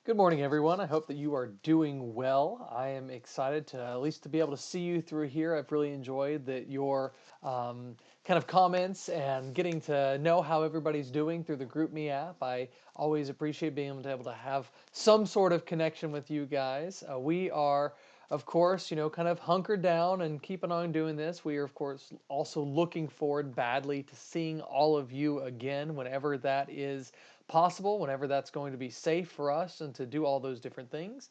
Good morning, everyone. I hope that you are doing well. I am excited to at least to be able to see you through here. I've really enjoyed your kind of comments and getting to know how everybody's doing through the GroupMe app. I always appreciate being able to have some sort of connection with you guys. We are, of course, kind of hunkered down and keeping on doing this. We are, of course, also looking forward badly to seeing all of you again whenever that is possible, whenever that's going to be safe for us and to do all those different things.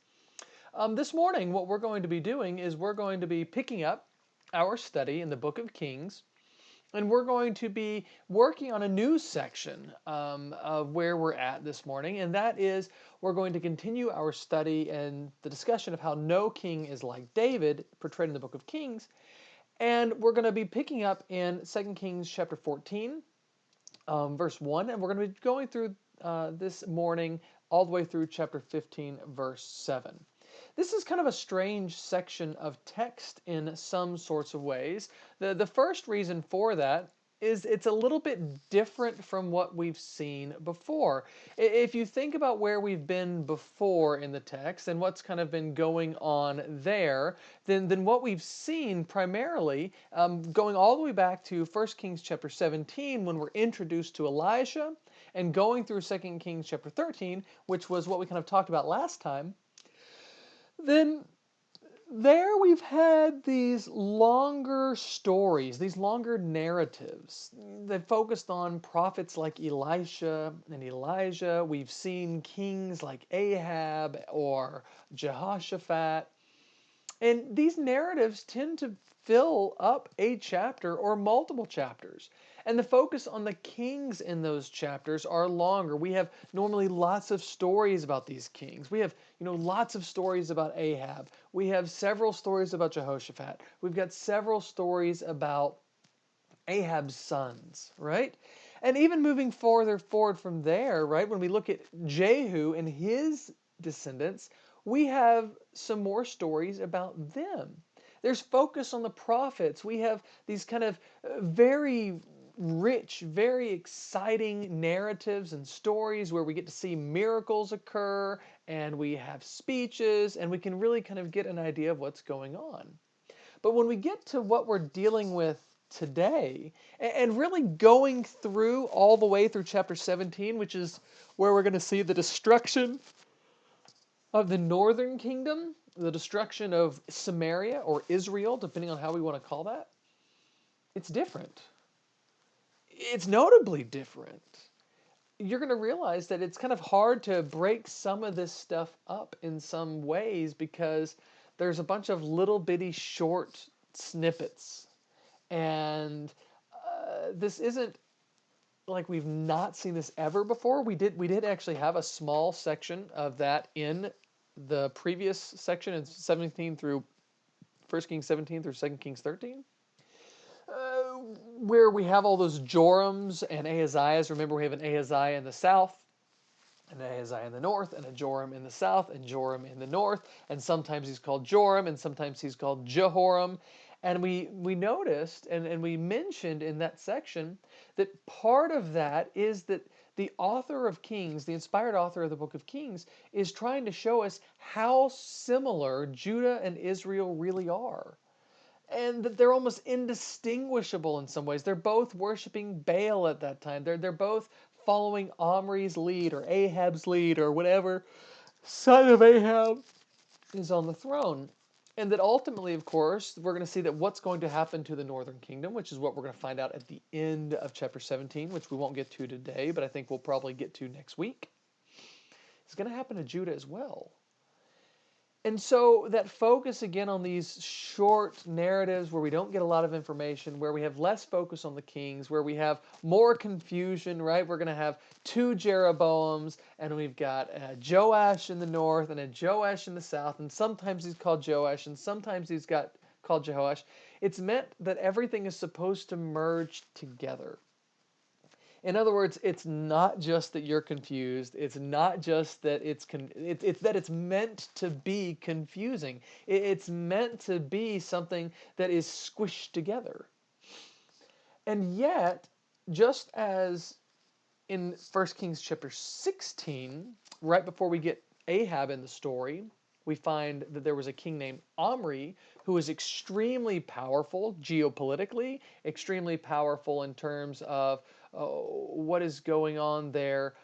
This morning, what we're going to be doing is we're going to be picking up our study in the book of Kings, and we're going to be working on a new section of where we're at this morning, and that is we're going to continue our study and the discussion of how no king is like David, portrayed in the book of Kings, and we're going to be picking up in 2 Kings chapter 14, verse 1, and we're going to be going through this morning all the way through chapter 15, verse 7. This is kind of a strange section of text in some sorts of ways. The first reason for that is it's a little bit different from what we've seen before. If you think about where we've been before in the text and what's kind of been going on there, then what we've seen primarily, going all the way back to 1 Kings chapter 17 when we're introduced to Elijah, and going through 2 Kings chapter 13, which was what we kind of talked about last time, then there we've had these longer stories, these longer narratives that focused on prophets like Elisha and Elijah. We've seen kings like Ahab or Jehoshaphat. And these narratives tend to fill up a chapter or multiple chapters. And the focus on the kings in those chapters are longer. We have normally lots of stories about these kings. We have, lots of stories about Ahab. We have several stories about Jehoshaphat. We've got several stories about Ahab's sons, right? And even moving forward from there, right, when we look at Jehu and his descendants, we have some more stories about them. There's focus on the prophets. We have these kind of very rich, very exciting narratives and stories where we get to see miracles occur and we have speeches and we can really kind of get an idea of what's going on. But when we get to what we're dealing with today, and really going through all the way through chapter 17, which is where we're going to see the destruction of the northern kingdom, the destruction of Samaria or Israel, depending on how we want to call that, it's different. It's notably different. You're going to realize that it's kind of hard to break some of this stuff up in some ways because there's a bunch of little bitty short snippets. And this isn't like we've not seen this ever before. We did actually have a small section of that in the previous section in 17 through 1 Kings 17 through 2 Kings 13. Where we have all those Jorams and Ahaziahs. Remember, we have an Ahaziah in the south, an Ahaziah in the north, and a Joram in the south, and Joram in the north. And sometimes he's called Joram, and sometimes he's called Jehoram. And we noticed, and we mentioned in that section, that part of that is that the author of Kings, the inspired author of the book of Kings, is trying to show us how similar Judah and Israel really are. And that they're almost indistinguishable in some ways. They're both worshiping Baal at that time. They're both following Omri's lead or Ahab's lead or whatever son of Ahab is on the throne. And that ultimately, of course, we're going to see that what's going to happen to the northern kingdom, which is what we're going to find out at the end of chapter 17, which we won't get to today, but I think we'll probably get to next week, is going to happen to Judah as well. And so that focus again on these short narratives where we don't get a lot of information, where we have less focus on the kings, where we have more confusion, right? We're going to have two Jeroboams, and we've got a Joash in the north and a Joash in the south, and sometimes he's called Joash, and sometimes he's got called Jehoash. It's meant that everything is supposed to merge together. In other words, it's not just that you're confused. It's not just that it's that it's meant to be confusing. It's meant to be something that is squished together. And yet, just as in 1 Kings chapter 16, right before we get Ahab in the story, we find that there was a king named Omri who was extremely powerful geopolitically, extremely powerful in terms of what is going on there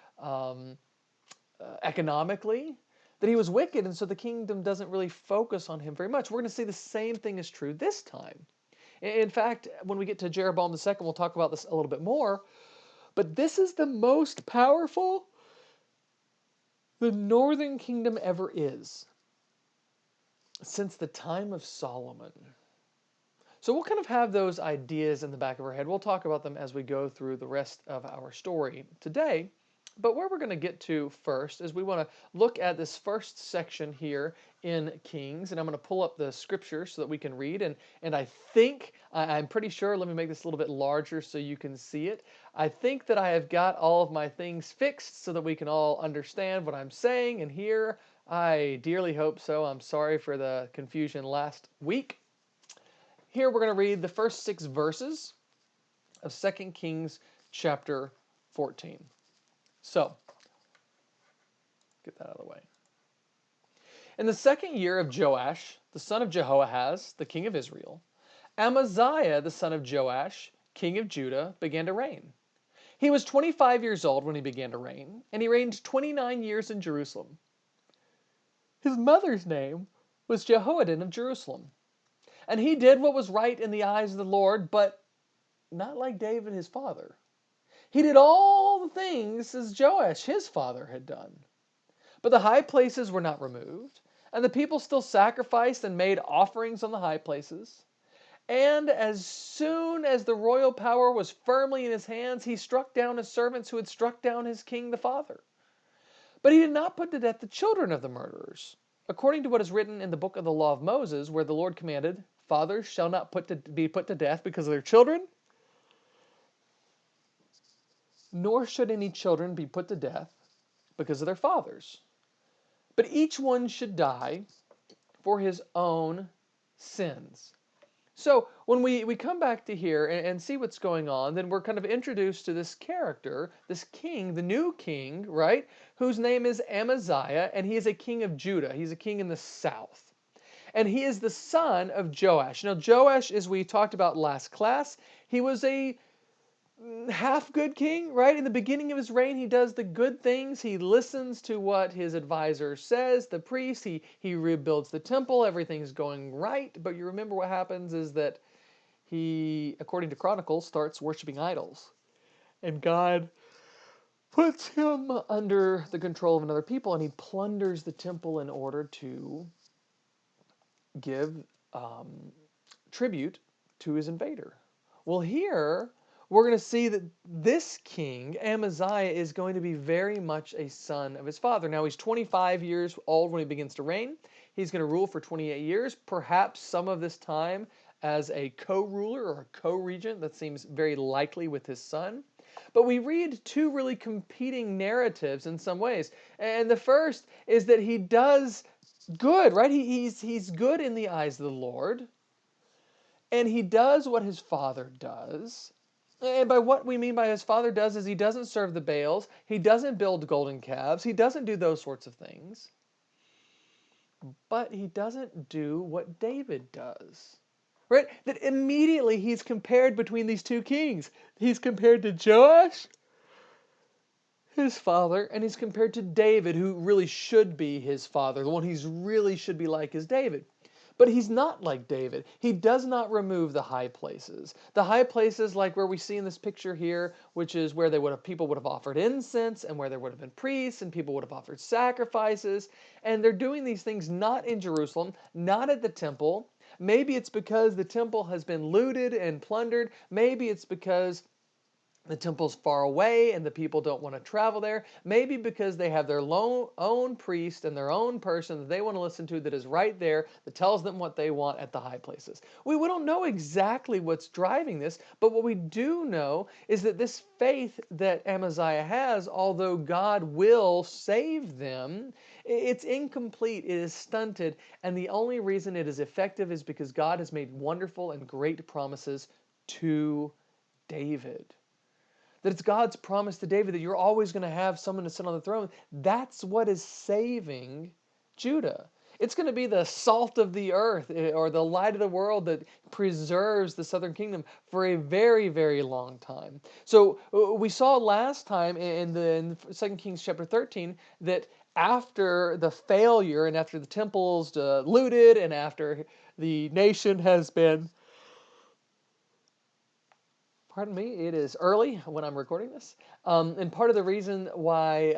economically, that he was wicked, and so the kingdom doesn't really focus on him very much. We're going to see the same thing is true this time. In fact, when we get to Jeroboam II, we'll talk about this a little bit more, but this is the most powerful the northern kingdom ever is since the time of Solomon. So we'll kind of have those ideas in the back of our head. We'll talk about them as we go through the rest of our story today. But where we're going to get to first is we want to look at this first section here in Kings. And I'm going to pull up the scripture so that we can read. And I think, I'm pretty sure, let me make this a little bit larger so you can see it. I think that I have got all of my things fixed so that we can all understand what I'm saying and hear. I dearly hope so. I'm sorry for the confusion last week. Here we're going to read the first 6 verses of 2 Kings chapter 14. So, get that out of the way. In the 2nd year of Joash, the son of Jehoahaz, the king of Israel, Amaziah, the son of Joash, king of Judah, began to reign. He was 25 years old when he began to reign, and he reigned 29 years in Jerusalem. His mother's name was Jehoaddan of Jerusalem. And he did what was right in the eyes of the Lord, but not like David his father. He did all the things as Joash his father had done. But the high places were not removed, and the people still sacrificed and made offerings on the high places. And as soon as the royal power was firmly in his hands, he struck down his servants who had struck down his king the father. But he did not put to death the children of the murderers, according to what is written in the book of the law of Moses, where the Lord commanded, fathers shall not be put to death because of their children, nor should any children be put to death because of their fathers. But each one should die for his own sins. So when we come back to here and see what's going on, then we're kind of introduced to this character, this king, the new king, right, whose name is Amaziah, and he is a king of Judah. He's a king in the south. And he is the son of Joash. Now, Joash, as we talked about last class, he was a half good king, right? In the beginning of his reign, he does the good things. He listens to what his advisor says, the priest. He rebuilds the temple. Everything's going right. But you remember what happens is that he, according to Chronicles, starts worshiping idols. And God puts him under the control of another people, and he plunders the temple in order to give tribute to his invader. Well, here we're going to see that this king, Amaziah, is going to be very much a son of his father. Now, he's 25 years old when he begins to reign. He's going to rule for 28 years, perhaps some of this time as a co-ruler or a co-regent. That seems very likely with his son. But we read 2 really competing narratives in some ways. And the first is that he does good, right? He's good in the eyes of the Lord. And he does what his father does. And by what we mean by his father does is he doesn't serve the Baals. He doesn't build golden calves. He doesn't do those sorts of things. But he doesn't do what David does. Right? That immediately he's compared between these 2 kings. He's compared to Joash, his father, and he's compared to David, who really should be his father. The one he's really should be like is David. But he's not like David. He does not remove the high places. The high places, like where we see in this picture here, which is where people would have offered incense, and where there would have been priests, and people would have offered sacrifices. And they're doing these things not in Jerusalem, not at the temple. Maybe it's because the temple has been looted and plundered. Maybe it's because the temple's far away and the people don't want to travel there. Maybe because they have their own priest and their own person that they want to listen to that is right there, that tells them what they want at the high places. We don't know exactly what's driving this, but what we do know is that this faith that Amaziah has, although God will save them, it's incomplete, it is stunted, and the only reason it is effective is because God has made wonderful and great promises to David. that it's God's promise to David that you're always going to have someone to sit on the throne. That's what is saving Judah. It's going to be the salt of the earth or the light of the world that preserves the southern kingdom for a very, very long time. So we saw last time in 2 Kings chapter 13 that after the failure and after the temple's looted and after the nation has been, pardon me, it is early when I'm recording this. And part of the reason why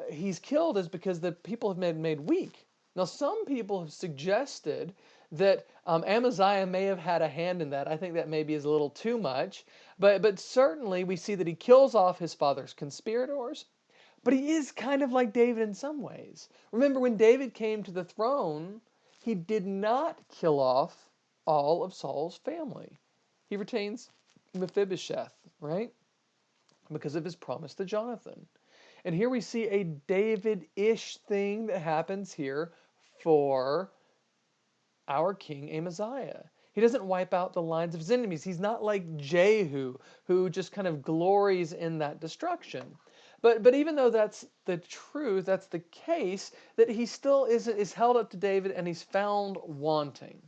he's killed is because the people have been made weak. Now, some people have suggested that Amaziah may have had a hand in that. I think that maybe is a little too much. But certainly we see that he kills off his father's conspirators. But he is kind of like David in some ways. Remember, when David came to the throne, he did not kill off all of Saul's family. He retains Mephibosheth, right? Because of his promise to Jonathan. And here we see a David-ish thing that happens here for our king Amaziah. He doesn't wipe out the lines of his enemies. He's not like Jehu, who just kind of glories in that destruction. But even though that's the truth, that's the case, that he still is held up to David and he's found wanting.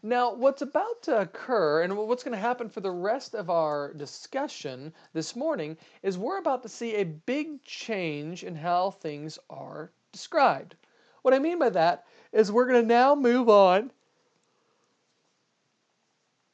Now, what's about to occur and what's going to happen for the rest of our discussion this morning is we're about to see a big change in how things are described. What I mean by that is we're going to now move on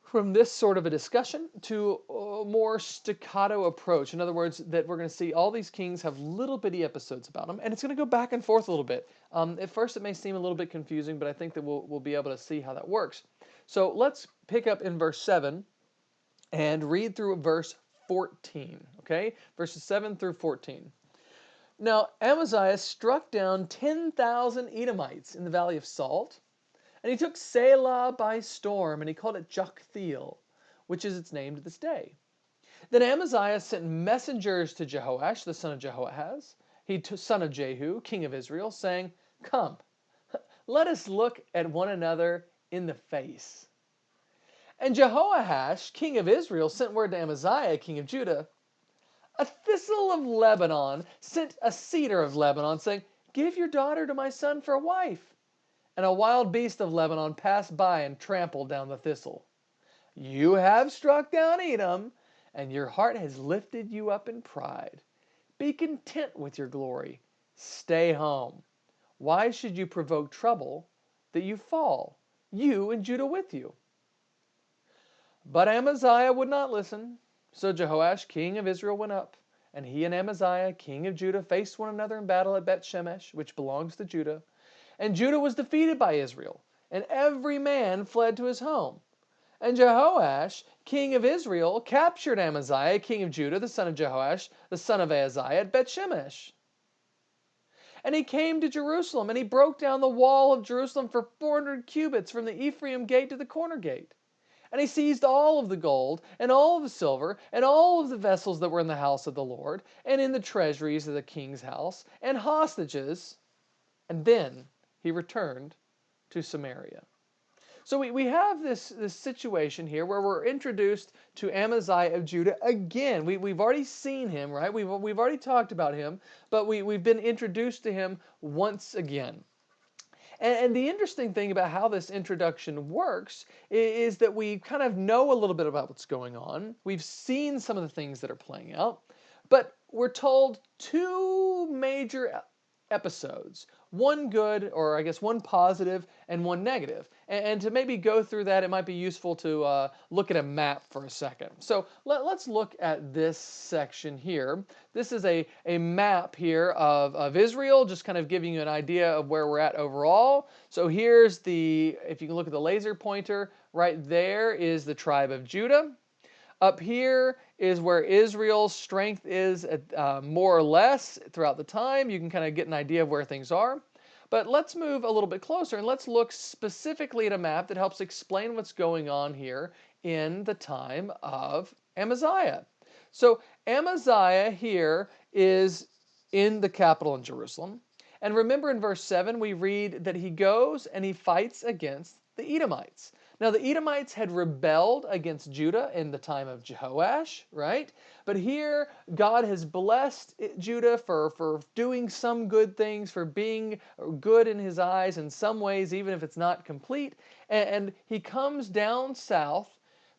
from this sort of a discussion to a more staccato approach. In other words, that we're going to see all these kings have little bitty episodes about them, and it's going to go back and forth a little bit. At first, it may seem a little bit confusing, but I think that we'll be able to see how that works. So let's pick up in verse 7 and read through verse 14, okay? Verses 7 through 14. Now, Amaziah struck down 10,000 Edomites in the valley of Salt, and he took Selah by storm, and he called it Joktheel, which is its name to this day. Then Amaziah sent messengers to Jehoash, the son of Jehoahaz, son of Jehu, king of Israel, saying, "Come, let us look at one another in the face." And Jehoash, king of Israel, sent word to Amaziah, king of Judah, "A thistle of Lebanon sent a cedar of Lebanon, saying, 'Give your daughter to my son for a wife.' And a wild beast of Lebanon passed by and trampled down the thistle. You have struck down Edom, and your heart has lifted you up in pride. Be content with your glory. Stay home. Why should you provoke trouble that you fall, you and Judah with you?" But Amaziah would not listen. So Jehoash, king of Israel, went up, and he and Amaziah, king of Judah, faced one another in battle at Bet-Shemesh, which belongs to Judah. And Judah was defeated by Israel, and every man fled to his home. And Jehoash, king of Israel, captured Amaziah, king of Judah, the son of Jehoash, the son of Ahaziah, at Bet-Shemesh. And he came to Jerusalem, and he broke down the wall of Jerusalem for 400 cubits from the Ephraim gate to the corner gate. And he seized all of the gold, and all of the silver, and all of the vessels that were in the house of the Lord, and in the treasuries of the king's house, and hostages. And then he returned to Samaria. So we have this situation here where we're introduced to Amaziah of Judah again. We've already seen him, right? We've already talked about him, but we've been introduced to him once again. And the interesting thing about how this introduction works is that we kind of know a little bit about what's going on. We've seen some of the things that are playing out, but we're told two major episodes, one good, or I guess one positive and one negative. And to maybe go through that, it might be useful to look at a map for a second. So let's look at this section here. This is a map here of Israel, just kind of giving you an idea of where we're at overall. So here's if you can look at the laser pointer, right there is the tribe of Judah. Up here is where Israel's strength is more or less throughout the time. You can kind of get an idea of where things are. But let's move a little bit closer and let's look specifically at a map that helps explain what's going on here in the time of Amaziah. So Amaziah here is in the capital in Jerusalem. And remember in verse 7, we read that he goes and he fights against the Edomites. Now, the Edomites had rebelled against Judah in the time of Jehoash, right? But here, God has blessed Judah for doing some good things, for being good in his eyes in some ways, even if it's not complete. And he comes down south,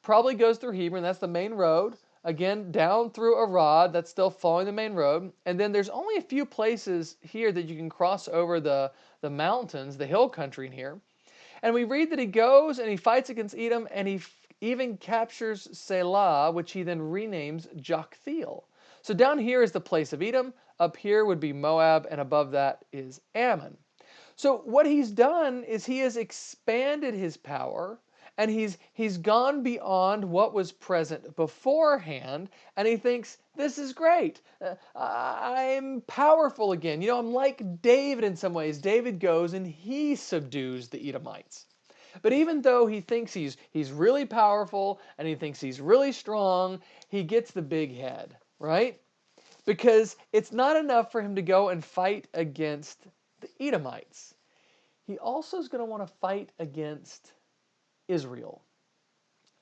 probably goes through Hebron, that's the main road. Again, down through Arad, that's still following the main road. And then there's only a few places here that you can cross over the mountains, the hill country in here. And we read that he goes and he fights against Edom, and he even captures Selah, which he then renames Joktheel. So down here is the place of Edom, up here would be Moab, and above that is Ammon. So what he's done is he has expanded his power, and he's gone beyond what was present beforehand, and he thinks, this is great. I'm powerful again. I'm like David in some ways. David goes and he subdues the Edomites. But even though he thinks he's really powerful and he thinks he's really strong, he gets the big head, right? Because it's not enough for him to go and fight against the Edomites. He also is going to want to fight against Israel.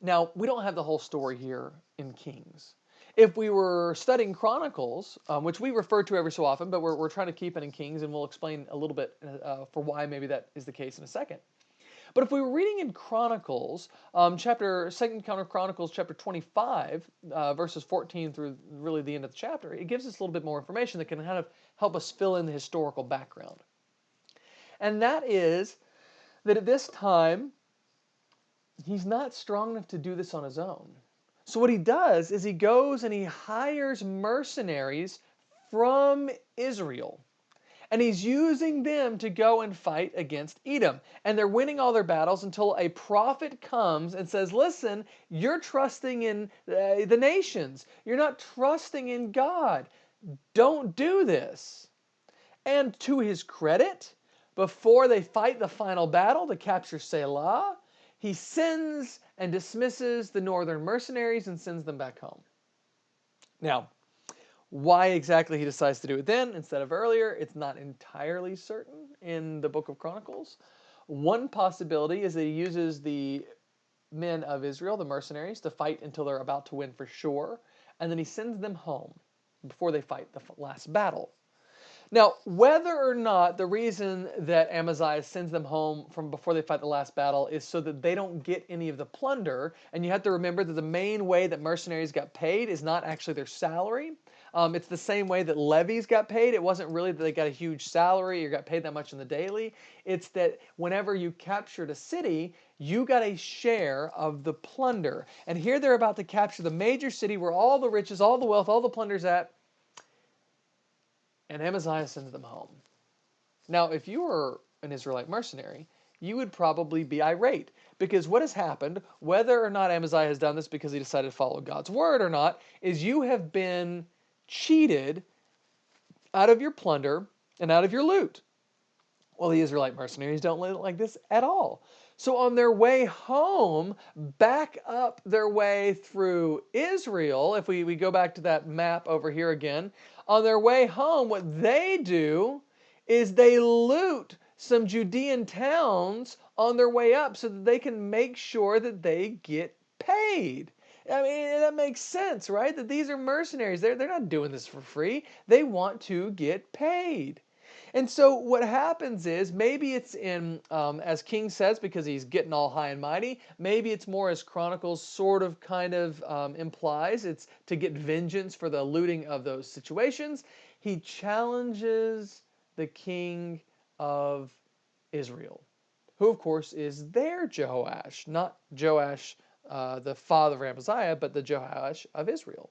Now, we don't have the whole story here in Kings. If we were studying Chronicles, which we refer to every so often, but we're trying to keep it in Kings, and we'll explain a little bit for why maybe that is the case in a second. But if we were reading in Chronicles, Second Chronicles chapter 25, verses 14 through really the end of the chapter, it gives us a little bit more information that can kind of help us fill in the historical background. And that is that at this time, he's not strong enough to do this on his own. So what he does is he goes and he hires mercenaries from Israel. And he's using them to go and fight against Edom. And they're winning all their battles until a prophet comes and says, listen, you're trusting in the nations. You're not trusting in God. Don't do this. And to his credit, before they fight the final battle to capture Selah, he sends and dismisses the northern mercenaries and sends them back home. Now, why exactly he decides to do it then instead of earlier, it's not entirely certain in the book of Chronicles. One possibility is that he uses the men of Israel, the mercenaries, to fight until they're about to win for sure, and then he sends them home before they fight the last battle. Now, whether or not the reason that Amaziah sends them home from before they fight the last battle is so that they don't get any of the plunder, and you have to remember that the main way that mercenaries got paid is not actually their salary. It's the same way that levies got paid. It wasn't really that they got a huge salary or got paid that much in the daily. It's that whenever you captured a city, you got a share of the plunder. And here they're about to capture the major city where all the riches, all the wealth, all the plunder's at, and Amaziah sends them home. Now, if you were an Israelite mercenary, you would probably be irate, because what has happened, whether or not Amaziah has done this because he decided to follow God's word or not, is you have been cheated out of your plunder and out of your loot. Well, the Israelite mercenaries don't live like this at all. So on their way home, back up their way through Israel, if we go back to that map over here again, on their way home, what they do is they loot some Judean towns on their way up so that they can make sure that they get paid. I mean, that makes sense, right? That these are mercenaries. They're not doing this for free. They want to get paid. And so what happens is, maybe it's in, as King says, because he's getting all high and mighty, maybe it's more as Chronicles sort of kind of implies, it's to get vengeance for the looting of those situations. He challenges the king of Israel, who of course is their Jehoash, not Joash, the father of Amaziah, but the Jehoash of Israel.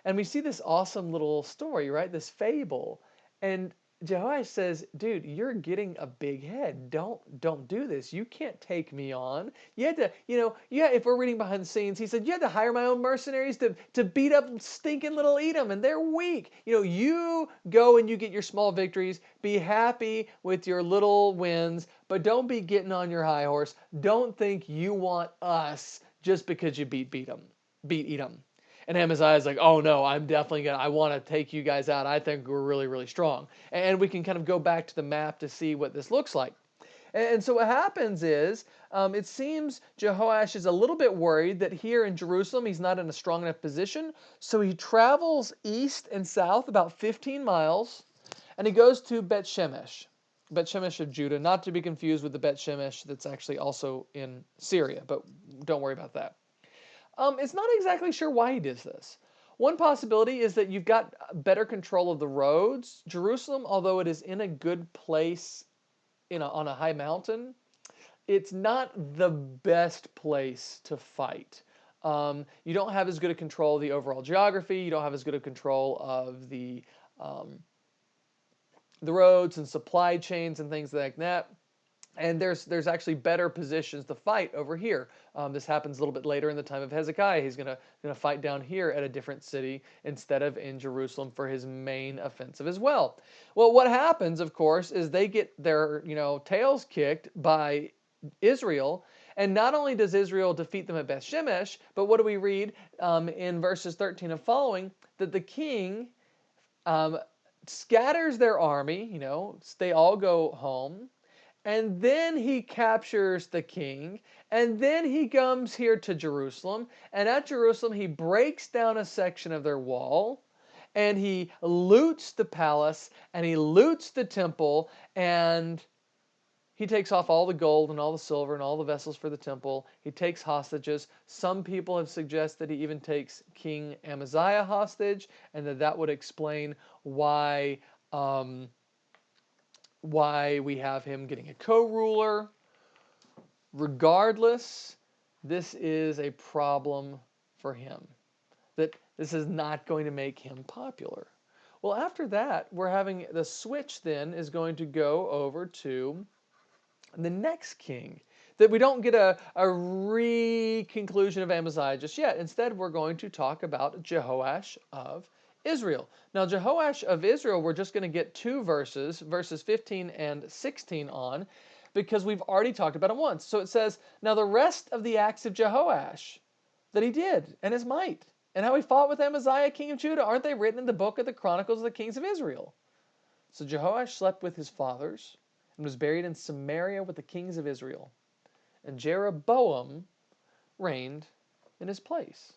And we see this awesome little story, right? This fable. And Jehoash says, dude, you're getting a big head. Don't do this. You can't take me on. You had to, if we're reading behind the scenes, he said, you had to hire my own mercenaries to beat up stinking little Edom, and they're weak. You go and you get your small victories. Be happy with your little wins, but don't be getting on your high horse. Don't think you want us just because you beat Edom. And Amaziah is like, oh no, I want to take you guys out. I think we're really, really strong. And we can kind of go back to the map to see what this looks like. And so what happens is, it seems Jehoash is a little bit worried that here in Jerusalem he's not in a strong enough position. So he travels east and south about 15 miles, and he goes to Bet Shemesh. Bet Shemesh of Judah, not to be confused with the Bet Shemesh that's actually also in Syria, but don't worry about that. It's not exactly sure why he does this. One possibility is that you've got better control of the roads. Jerusalem, although it is in a good place on a high mountain, it's not the best place to fight. You don't have as good a control of the overall geography. You don't have as good a control of the roads and supply chains and things like that. And there's actually better positions to fight over here. This happens a little bit later in the time of Hezekiah. He's gonna fight down here at a different city instead of in Jerusalem for his main offensive as well. Well, what happens, of course, is they get their tails kicked by Israel. And not only does Israel defeat them at Beth Shemesh, but what do we read in verses 13 and following? That the king scatters their army. They all go home. And then he captures the king, and then he comes here to Jerusalem, and at Jerusalem he breaks down a section of their wall, and he loots the palace, and he loots the temple, and he takes off all the gold and all the silver and all the vessels for the temple. He takes hostages. Some people have suggested he even takes King Amaziah hostage, and that would explain why we have him getting a co-ruler. Regardless, this is a problem for him. That this is not going to make him popular. Well, after that, we're having the switch then is going to go over to the next king. That we don't get a re-conclusion of Amaziah just yet. Instead, we're going to talk about Jehoash of Israel. Now, Jehoash of Israel, we're just going to get two verses 15 and 16 on, because we've already talked about him once. So it says, now the rest of the acts of Jehoash that he did, and his might, and how he fought with Amaziah, king of Judah, aren't they written in the book of the Chronicles of the Kings of Israel? So Jehoash slept with his fathers, and was buried in Samaria with the kings of Israel. And Jeroboam reigned in his place.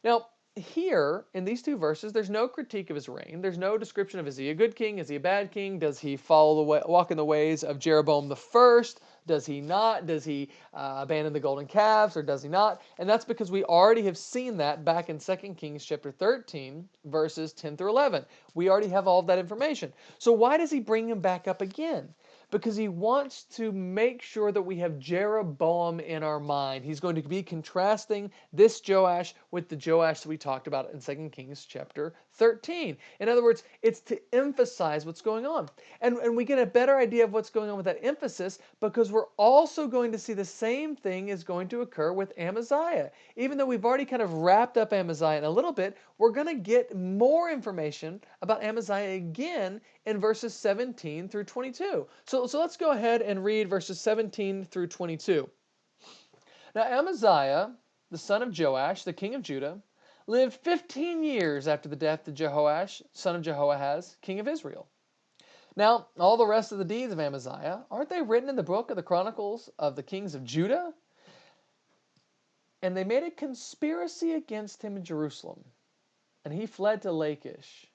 Now, here, in these two verses, there's no critique of his reign. There's no description of, is he a good king? Is he a bad king? Does he walk in the ways of Jeroboam the first? Does he not? Does he abandon the golden calves, or does he not? And that's because we already have seen that back in 2 Kings chapter 13, verses 10 through 11. We already have all of that information. So why does he bring him back up again? Because he wants to make sure that we have Jeroboam in our mind. He's going to be contrasting this Joash with the Joash that we talked about in 2 Kings chapter 13. In other words, it's to emphasize what's going on. And we get a better idea of what's going on with that emphasis because we're also going to see the same thing is going to occur with Amaziah. Even though we've already kind of wrapped up Amaziah in a little bit, we're going to get more information about Amaziah again in verses 17 through 22. So let's go ahead and read verses 17 through 22. Now Amaziah, the son of Joash, the king of Judah, lived 15 years after the death of Jehoash, son of Jehoahaz, king of Israel. Now, all the rest of the deeds of Amaziah, aren't they written in the book of the Chronicles of the Kings of Judah? And they made a conspiracy against him in Jerusalem, and he fled to Lachish.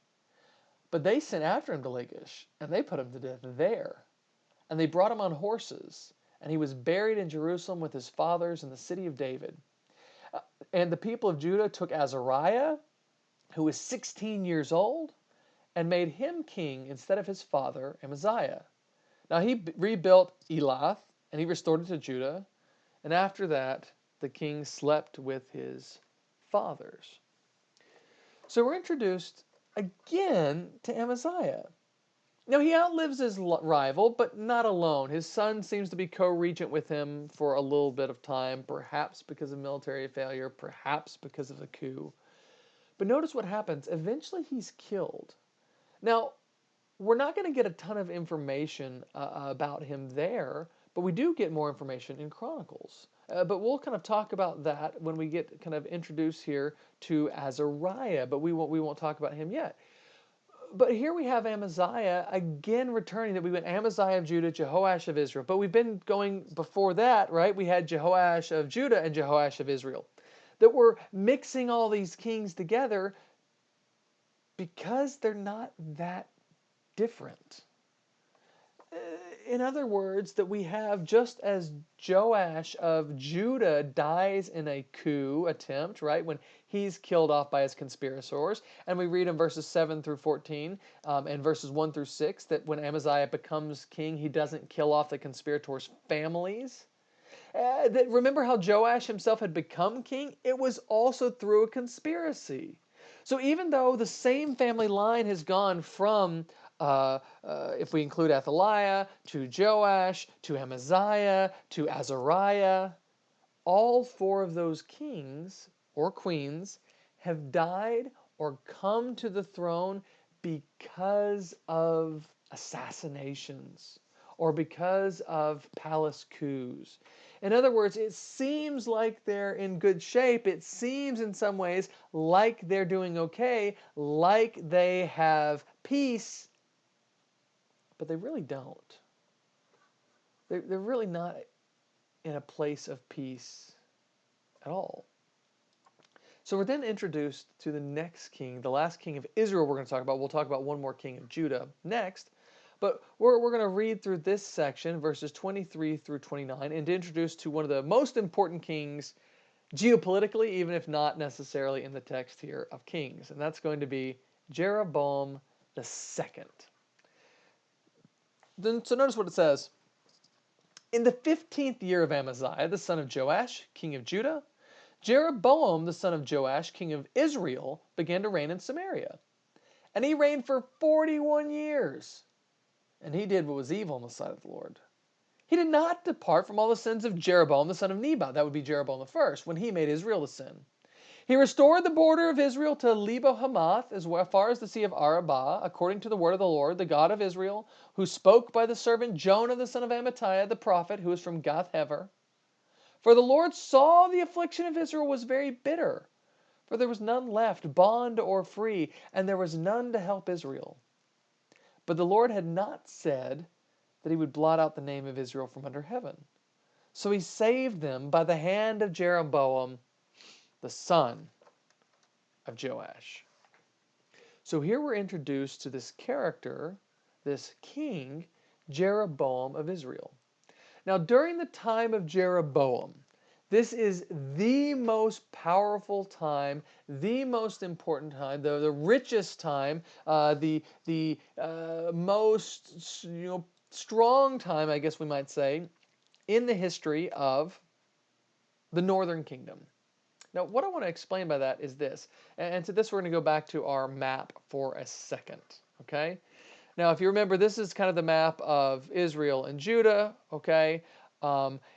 But they sent after him to Lachish, and they put him to death there. And they brought him on horses, and he was buried in Jerusalem with his fathers in the city of David. And the people of Judah took Azariah, who was 16 years old, and made him king instead of his father Amaziah. Now he rebuilt Elath, and he restored it to Judah. And after that, the king slept with his fathers. So we're introduced again to Amaziah. Now he outlives his rival, but not alone. His son seems to be co-regent with him for a little bit of time, perhaps because of military failure, perhaps because of the coup. But notice what happens. Eventually he's killed. Now, we're not going to get a ton of information about him there, but we do get more information in Chronicles. But we'll kind of talk about that when we get kind of introduced here to Azariah, but we won't talk about him yet. But here we have Amaziah again returning, that we went Amaziah of Judah, Jehoash of Israel. But we've been going before that, right? We had Jehoash of Judah and Jehoash of Israel. That we're mixing all these kings together because they're not that different. In other words, that we have, just as Joash of Judah dies in a coup attempt, right, when he's killed off by his conspirators, and we read in verses 7 through 14 and verses 1 through 6 that when Amaziah becomes king, he doesn't kill off the conspirators' families. Remember how Joash himself had become king? It was also through a conspiracy. So even though the same family line has gone from, if we include Athaliah, to Joash, to Amaziah, to Azariah, all four of those kings or queens have died or come to the throne because of assassinations or because of palace coups. In other words, it seems like they're in good shape. It seems in some ways like they're doing okay, like they have peace, but they really don't. They're really not in a place of peace at all. So we're then introduced to the next king, the last king of Israel we're going to talk about. We'll talk about one more king of Judah next. But we're going to read through this section, verses 23 through 29, and to introduce to one of the most important kings geopolitically, even if not necessarily in the text here of Kings. And that's going to be Jeroboam the second. So notice what it says. In the 15th year of Amaziah, the son of Joash, king of Judah, Jeroboam, the son of Joash, king of Israel, began to reign in Samaria. And he reigned for 41 years. And he did what was evil in the sight of the Lord. He did not depart from all the sins of Jeroboam, the son of Nebat. That would be Jeroboam the first, when he made Israel to sin. He restored the border of Israel to Lebo Hamath, as far as the sea of Arabah, according to the word of the Lord, the God of Israel, who spoke by the servant Jonah, the son of Amittai, the prophet, who was from Gath Hever. For the Lord saw the affliction of Israel was very bitter, for there was none left, bond or free, and there was none to help Israel. But the Lord had not said that he would blot out the name of Israel from under heaven. So he saved them by the hand of Jeroboam, the son of Joash. So here we're introduced to this character, this king, Jeroboam of Israel. Now, during the time of Jeroboam, this is the most powerful time, the most important time, the richest time, the most strong time, I guess we might say, in the history of the northern kingdom. Now, what I want to explain by that is this, and to this we're going to go back to our map for a second, okay? Now, if you remember, this is kind of the map of Israel and Judah, okay?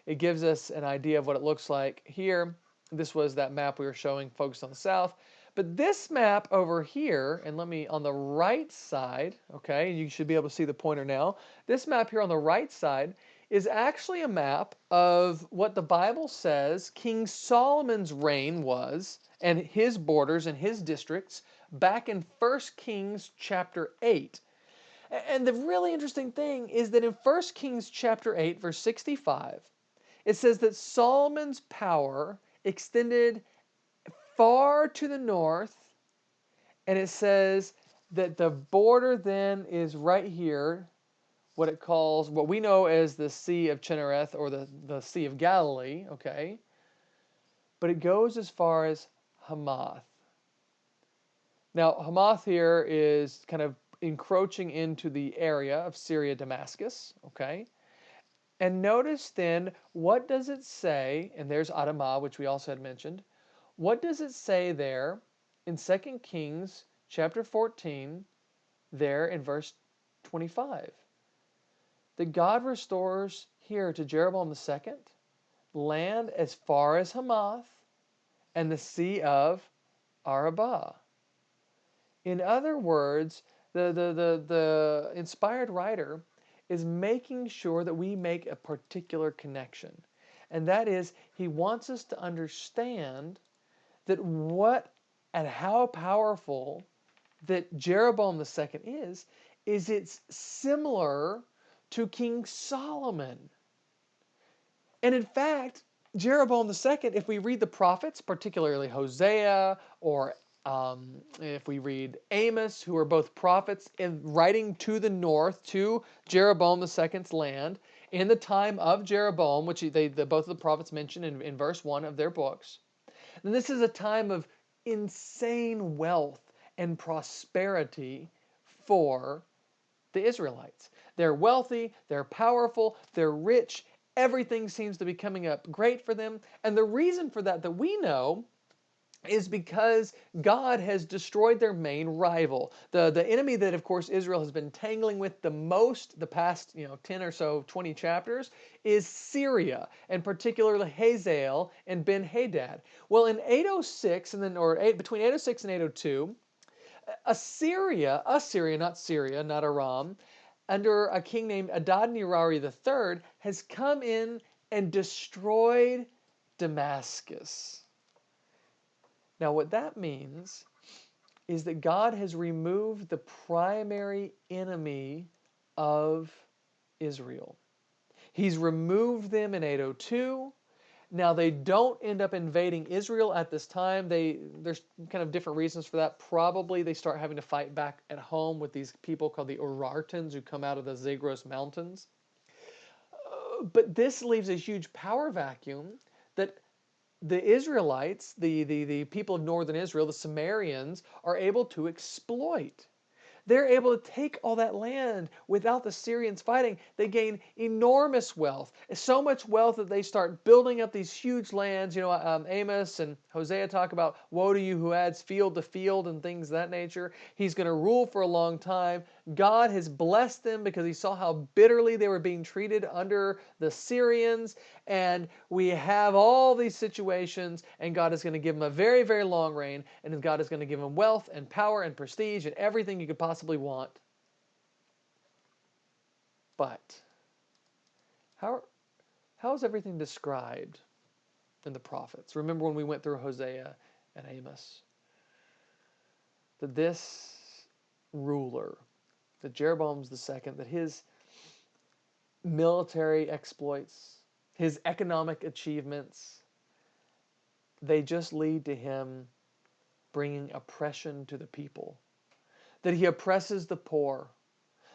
It gives us an idea of what it looks like here. This was that map we were showing focused on the south. But this map over here, and let me, on the right side, okay, you should be able to see the pointer now. This map here on the right side is actually a map of what the Bible says King Solomon's reign was, and his borders and his districts, back in 1 Kings chapter 8. And the really interesting thing is that in 1 Kings chapter 8, verse 65, it says that Solomon's power extended far to the north, and it says that the border then is right here, what we know as the Sea of Chinnereth, or the Sea of Galilee, okay? But it goes as far as Hamath. Now, Hamath here is kind of encroaching into the area of Syria, Damascus, okay? And notice then, what does it say, and there's Adamah, which we also had mentioned. What does it say there in 2 Kings chapter 14, there in verse 25? That God restores here to Jeroboam II land as far as Hamath and the Sea of Arabah. In other words, the inspired writer is making sure that we make a particular connection. And that is, he wants us to understand that what and how powerful that Jeroboam II is it's similar to King Solomon. And in fact, Jeroboam II, if we read the prophets, particularly Hosea, or if we read Amos, who are both prophets in writing to the north, to Jeroboam II's land, in the time of Jeroboam, which both of the prophets mention in verse 1 of their books, then this is a time of insane wealth and prosperity for the Israelites. They're wealthy, they're powerful, they're rich. Everything seems to be coming up great for them. And the reason for that we know is because God has destroyed their main rival. The enemy that, of course, Israel has been tangling with the most the past 10 or so, 20 chapters, is Syria, and particularly Hazael and Ben-Hadad. Well, in 806, between 806 and 802, Assyria, not Syria, not Aram, under a king named Adad-nirari III, has come in and destroyed Damascus. Now, what that means is that God has removed the primary enemy of Israel. He's removed them in 802. Now, they don't end up invading Israel at this time. There's kind of different reasons for that. Probably they start having to fight back at home with these people called the Urartans who come out of the Zagros Mountains. But this leaves a huge power vacuum that the Israelites, the people of northern Israel, the Sumerians, are able to exploit. They're able to take all that land without the Syrians fighting. They gain enormous wealth, so much wealth that they start building up these huge lands. Amos and Hosea talk about woe to you who adds field to field and things of that nature. He's going to rule for a long time. God has blessed them because he saw how bitterly they were being treated under the Syrians. And we have all these situations, and God is going to give them a very, very long reign, and God is going to give them wealth and power and prestige and everything you could possibly want. But how is everything described in the prophets? Remember when we went through Hosea and Amos? That this ruler, that Jeroboam's II, that his military exploits, his economic achievements, they just lead to him bringing oppression to the people. That he oppresses the poor,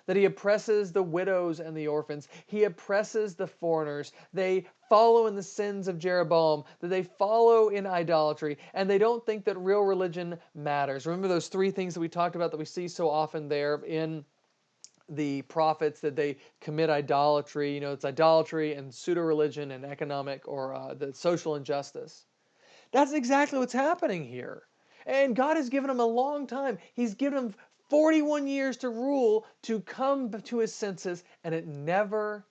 that he oppresses the widows and the orphans. He oppresses the foreigners. They follow in the sins of Jeroboam, that they follow in idolatry, and they don't think that real religion matters. Remember those three things that we talked about that we see so often there in the prophets, that they commit idolatry. It's idolatry and pseudo-religion and economic or the social injustice. That's exactly what's happening here. And God has given him a long time. He's given him 41 years to rule, to come to his senses, and it never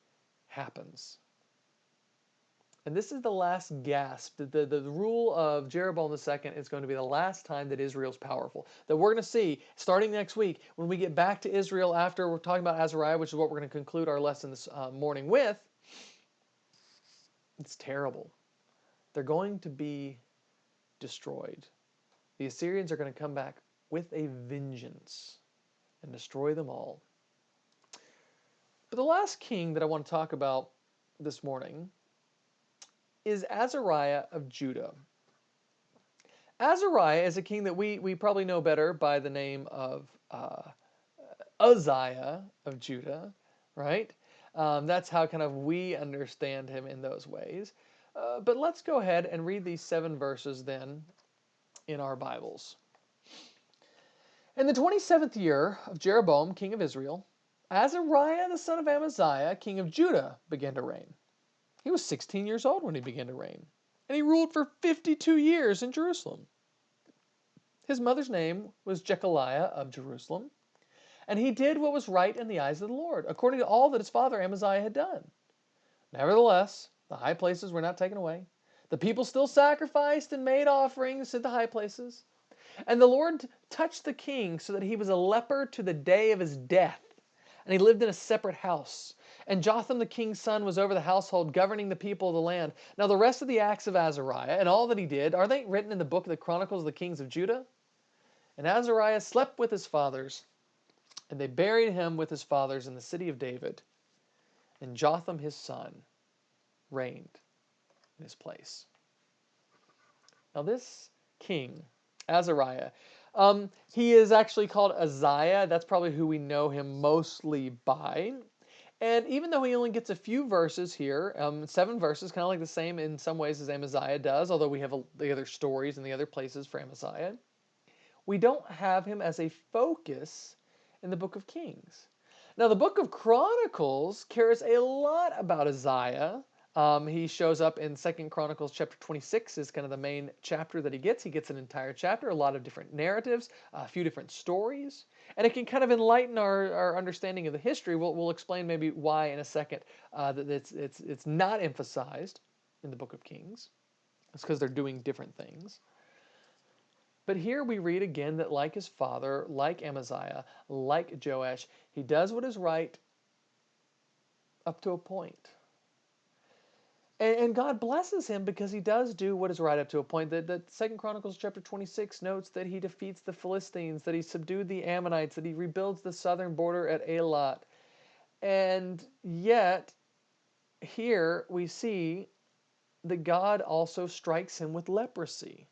happens. And this is the last gasp. The rule of Jeroboam II is going to be the last time that Israel's powerful. That we're going to see starting next week when we get back to Israel after we're talking about Azariah, which is what we're going to conclude our lesson this morning with. It's terrible. They're going to be destroyed. The Assyrians are going to come back with a vengeance and destroy them all. But the last king that I want to talk about this morning is Azariah of Judah. Azariah is a king that we probably know better by the name of Uzziah of Judah, right? That's how kind of we understand him in those ways. But let's go ahead and read these 7 verses then in our Bibles. In the 27th year of Jeroboam, king of Israel, Azariah the son of Amaziah, king of Judah, began to reign. He was 16 years old when he began to reign, and he ruled for 52 years in Jerusalem. His mother's name was Jechaliah of Jerusalem, and he did what was right in the eyes of the Lord, according to all that his father Amaziah had done. Nevertheless, the high places were not taken away. The people still sacrificed and made offerings at the high places. And the Lord touched the king so that he was a leper to the day of his death, and he lived in a separate house. And Jotham the king's son was over the household, governing the people of the land. Now the rest of the acts of Azariah and all that he did, are they written in the book of the Chronicles of the kings of Judah? And Azariah slept with his fathers, and they buried him with his fathers in the city of David. And Jotham his son reigned in his place. Now this king, Azariah, he is actually called Uzziah. That's probably who we know him mostly by. And even though he only gets a few verses here, 7 verses, kind of like the same in some ways as Amaziah does, although we have the other stories and the other places for Amaziah, we don't have him as a focus in the book of Kings. Now, the book of Chronicles cares a lot about Uzziah. He shows up in 2 Chronicles chapter 26 is kind of the main chapter that he gets. He gets an entire chapter, a lot of different narratives, a few different stories, and it can kind of enlighten our understanding of the history. We'll explain maybe why in a second that it's not emphasized in the book of Kings. It's because they're doing different things. But here we read again that like his father, like Amaziah, like Joash, he does what is right up to a point. And God blesses him because he does do what is right up to a point. That 2 Chronicles chapter 26 notes that he defeats the Philistines, that he subdued the Ammonites, that he rebuilds the southern border at Elat. And yet, here we see that God also strikes him with leprosy.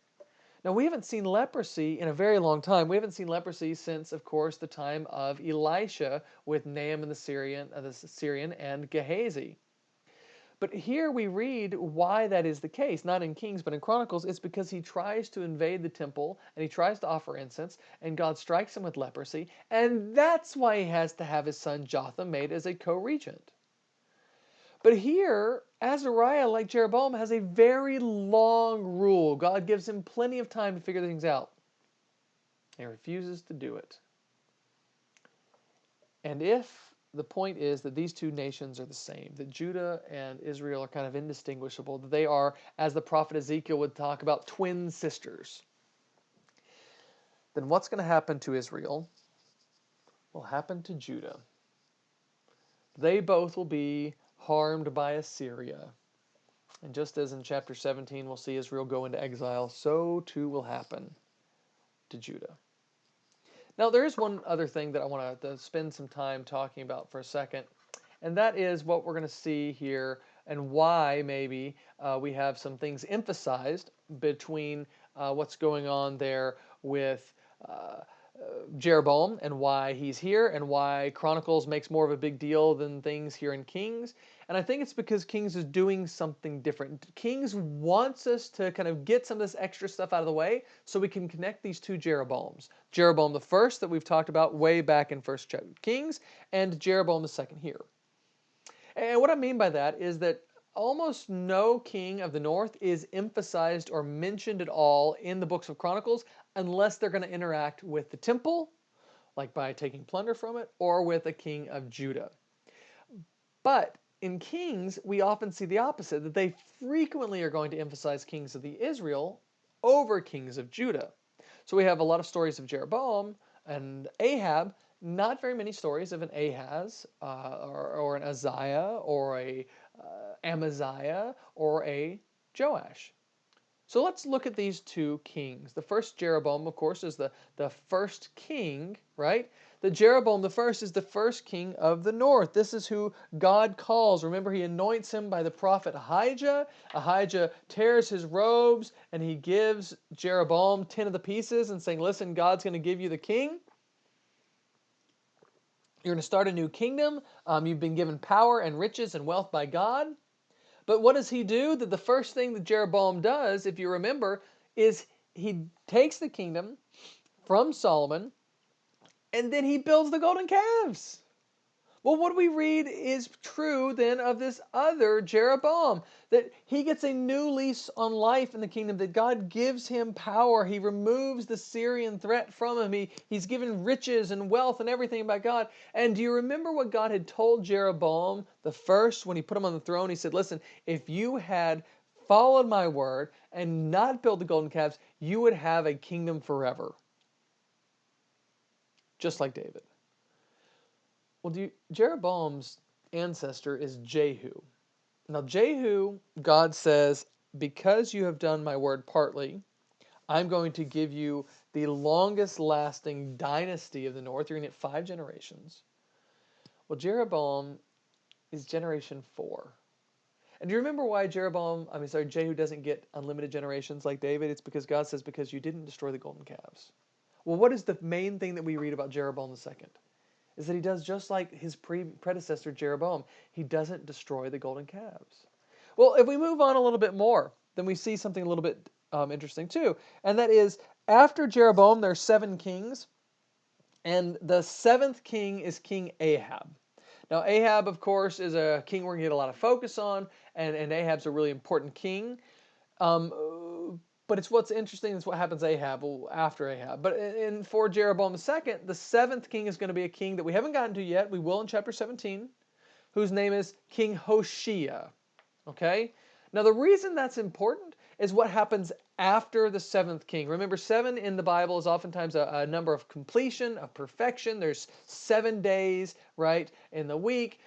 Now, we haven't seen leprosy in a very long time. We haven't seen leprosy since, of course, the time of Elisha with Naaman the Syrian and Gehazi. But here we read why that is the case, not in Kings, but in Chronicles. It's because he tries to invade the temple, and he tries to offer incense, and God strikes him with leprosy, and that's why he has to have his son Jotham made as a co-regent. But here, Azariah, like Jeroboam, has a very long rule. God gives him plenty of time to figure things out. He refuses to do it. And if the point is that these two nations are the same, that Judah and Israel are kind of indistinguishable, that they are, as the prophet Ezekiel would talk about, twin sisters, then what's going to happen to Israel will happen to Judah. They both will be harmed by Assyria. And just as in chapter 17 we'll see Israel go into exile, so too will happen to Judah. Now there is one other thing that I want to spend some time talking about for a second, and that is what we're going to see here and why maybe we have some things emphasized between what's going on there with Jeroboam and why he's here and why Chronicles makes more of a big deal than things here in Kings. And I think it's because Kings is doing something different. Kings wants us to kind of get some of this extra stuff out of the way so we can connect these two Jeroboams. Jeroboam the first that we've talked about way back in 1 Kings, and Jeroboam the second here. And what I mean by that is that almost no king of the north is emphasized or mentioned at all in the books of Chronicles unless they're going to interact with the temple, like by taking plunder from it, or with a king of Judah. But in Kings, we often see the opposite, that they frequently are going to emphasize kings of the Israel over kings of Judah. So we have a lot of stories of Jeroboam and Ahab, not very many stories of an Ahaz or an Uzziah or a Amaziah or a Joash. So let's look at these two kings. The first Jeroboam, of course, is the first king, right? The Jeroboam the first is the first king of the north. This is who God calls. Remember, he anoints him by the prophet Ahijah. Ahijah tears his robes and he gives Jeroboam 10 of the pieces and saying, listen, God's going to give you the king. You're going to start a new kingdom. You've been given power and riches and wealth by God. But what does he do? That the first thing that Jeroboam does, if you remember, is he takes the kingdom from Solomon and then he builds the golden calves. Well, what we read is true then of this other Jeroboam, that he gets a new lease on life in the kingdom, that God gives him power. He removes the Syrian threat from him. He's given riches and wealth and everything by God. And do you remember what God had told Jeroboam the first when he put him on the throne? He said, listen, if you had followed my word and not built the golden calves, you would have a kingdom forever. Just like David. Well, Jeroboam's ancestor is Jehu. Now, Jehu, God says, because you have done my word partly, I'm going to give you the longest lasting dynasty of the north. You're going to get 5 generations. Well, Jeroboam is generation 4. And do you remember why Jehu doesn't get unlimited generations like David? It's because God says, because you didn't destroy the golden calves. Well, what is the main thing that we read about Jeroboam II? Is that he does just like his predecessor Jeroboam. He doesn't destroy the golden calves. Well, if we move on a little bit more, then we see something a little bit interesting too. And that is, after Jeroboam, there are 7 kings. And the 7th king is King Ahab. Now, Ahab, of course, is a king we're going to get a lot of focus on, and Ahab's a really important king. But what's interesting is what happens to Ahab after Ahab. But for Jeroboam II, the 7th king is going to be a king that we haven't gotten to yet. We will in chapter 17, whose name is King Hoshea. Okay? Now, the reason that's important is what happens after the 7th king. Remember, 7 in the Bible is oftentimes a number of completion, of perfection. There's 7 days, right, in the week.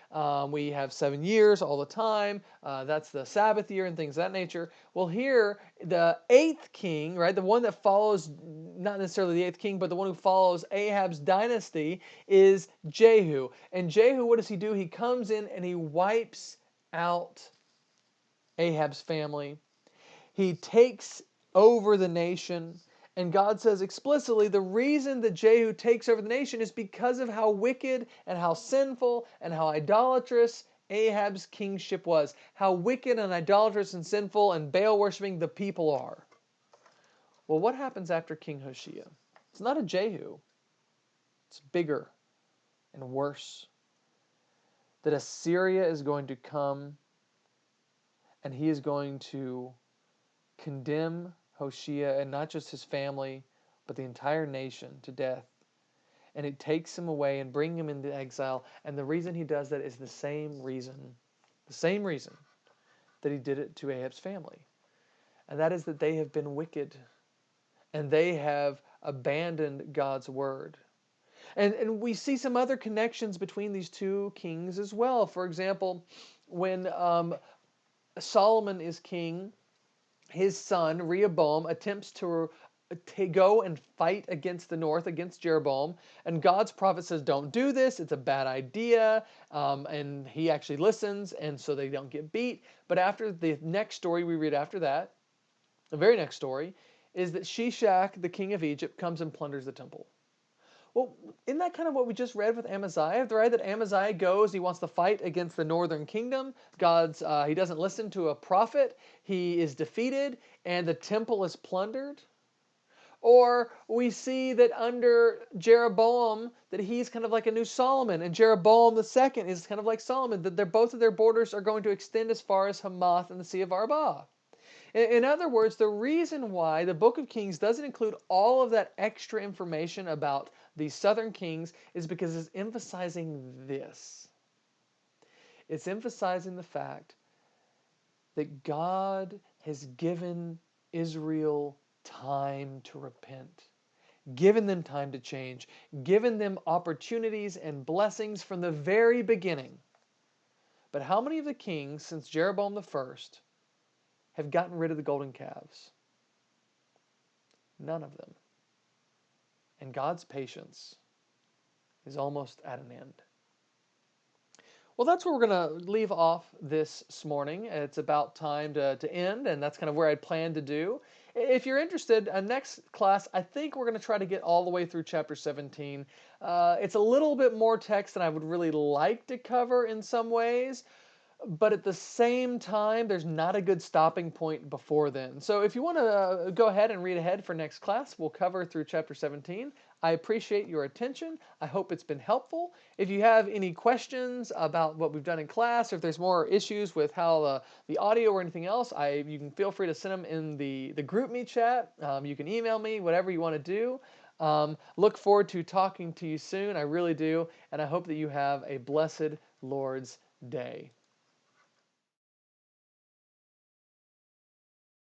We have 7 years all the time. That's the Sabbath year and things of that nature. Well, here, the 8th king, right, the one that follows, not necessarily the 8th king, but the one who follows Ahab's dynasty is Jehu. And Jehu, what does he do? He comes in and he wipes out Ahab's family. He takes over the nation, and God says explicitly the reason that Jehu takes over the nation is because of how wicked and how sinful and how idolatrous Ahab's kingship was. How wicked and idolatrous and sinful and Baal worshiping the people are. Well, what happens after King Hoshea? It's not a Jehu. It's bigger and worse. That Assyria is going to come, and he is going to condemn Hoshea, and not just his family, but the entire nation to death. And it takes him away and bring him into exile. And the reason he does that is the same reason that he did it to Ahab's family. And that is that they have been wicked, and they have abandoned God's word. And we see some other connections between these 2 kings as well. For example, when Solomon is king, his son, Rehoboam, attempts to go and fight against the north, against Jeroboam. And God's prophet says, don't do this. It's a bad idea. And he actually listens, and so they don't get beat. But after the next story we read after that, the very next story, is that Shishak, the king of Egypt, comes and plunders the temple. Well, isn't that kind of what we just read with Amaziah? The right that Amaziah goes, he wants to fight against the northern kingdom. He doesn't listen to a prophet. He is defeated, and the temple is plundered. Or we see that under Jeroboam, that he's kind of like a new Solomon, and Jeroboam II is kind of like Solomon, that both of their borders are going to extend as far as Hamath and the Sea of Arabah. In other words, the reason why the book of Kings doesn't include all of that extra information about these southern kings is because it's emphasizing this. It's emphasizing the fact that God has given Israel time to repent, given them time to change, given them opportunities and blessings from the very beginning. But how many of the kings since Jeroboam I have gotten rid of the golden calves? None of them. And God's patience is almost at an end. Well, that's where we're going to leave off this morning. It's about time to end, and that's kind of where I'd planned to do. If you're interested, next class, I think we're going to try to get all the way through chapter 17. It's a little bit more text than I would really like to cover in some ways, but at the same time, there's not a good stopping point before then. So if you want to go ahead and read ahead for next class, we'll cover through chapter 17. I appreciate your attention. I hope it's been helpful. If you have any questions about what we've done in class, or if there's more issues with how the audio or anything else, you can feel free to send them in the GroupMe chat. You can email me, whatever you want to do. Look forward to talking to you soon. I really do. And I hope that you have a blessed Lord's Day.